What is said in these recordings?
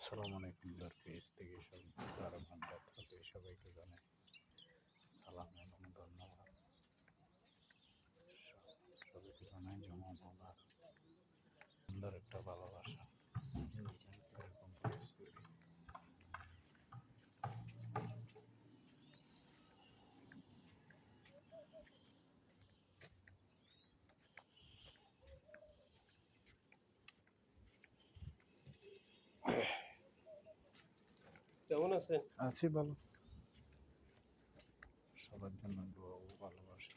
আসসালামু আলাইকুম পেজ থেকে সব যারা বন্ধু থাকে সবাইকে জানাই সালাম এবং ধন্যবাদ। সবাইকে জানাই জমা মোবার সুন্দর একটা ভালোবাসা। দেখেন এরকম পরিস্থিতি। কেমন আছেন? আছি ভালো। সবার জন্য দোয়া ও ভালোবাসা।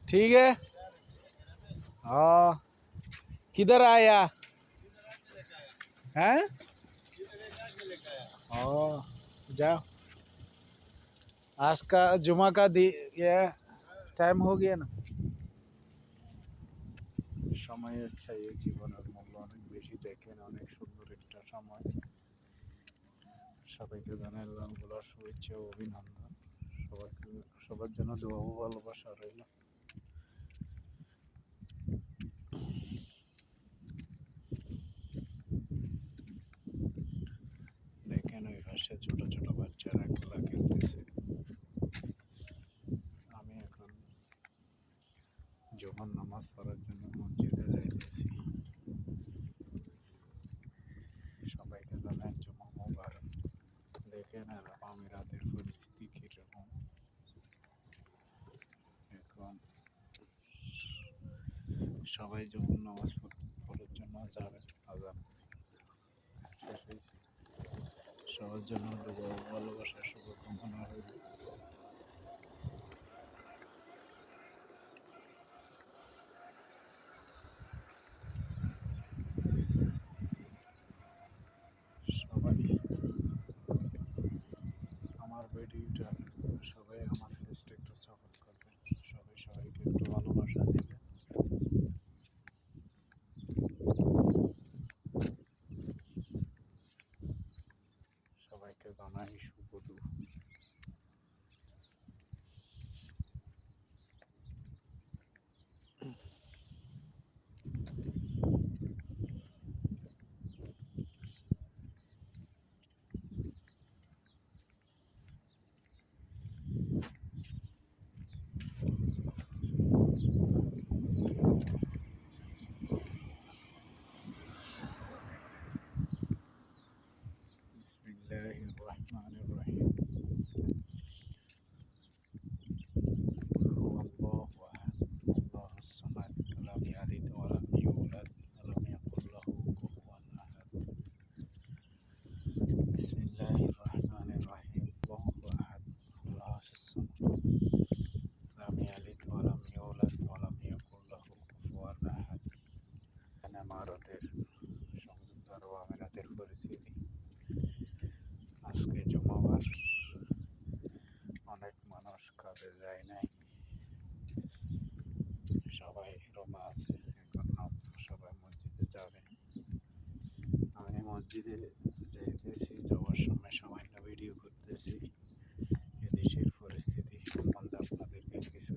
ठीक है। हाँ, किधर आया हैं? हाँ, जाओ। आज का जुमा का ये टाइम हो गया ना। সময় এসছে এই জীবনের মূল্য অনেক বেশি। দেখেন অনেক সুন্দর একটা সময়। সবাইকে জানাই লালগোলার শুভেচ্ছা ও অভিনন্দন। সবার জন্য দোয়া ও ভালোবাসা রইল। দেখেন ওই পাশে ছোট ছোট বাচ্চারা খেলা খেলতেছে। আমি এখন জোহর নামাজ পড়ার জন্য মসজিদে যাইতেছি। সবাইকে জানাই জুমা মোবারক। দেখেন আর আমিরাতের পরিস্থিতি কিরকম। এখন সবাই যখন নামাজ পড়ার জন্য যাবে, আজান শেষ হয়েছে। সবার জন্য দোয়া ও ভালোবাসা শুভকামনা রইল। সবাই আমার ভিডিওটা, সবাই আমার ফেসটা একটু সাপোর্ট করবেন। সবাই সবাইকে একটু ভালোবাসা দিবেন। সবাইকে জানাই শুভ দুপুর। বিসমিল্লাহির রহমানির রহিম। হুয়াল্লাহু আহাদ, আল্লাহুস সামাদ, লাম ইয়ালিদ ওয়া লাম ইউলাদ ওয়া লাম ইয়াকুল লাহু কুফুয়ান আহাদ। বিসমিল্লাহির রহমানির রহিম। আল্লাহু আহাদ, আল্লাহুস সামাদ, লাম ইয়ালিদ ওয়া লাম ইউলাদ ওয়া লাম ইয়াকুল লাহু কুফুয়ান আহাদ। ভারতের সংযুক্ত আরব আমিরাতের পরিস্থিতি। আজকে জুমাবার, অনেক মানুষ কাজে যায় নাই, সবাই রোমা আছে। এখন সবাই মসজিদে যাবে। আমি মসজিদে যাইতেছি, যাওয়ার সময় সামান্য ভিডিও করতেছি। এদেশের পরিস্থিতি সম্বন্ধে আপনাদেরকে কিছু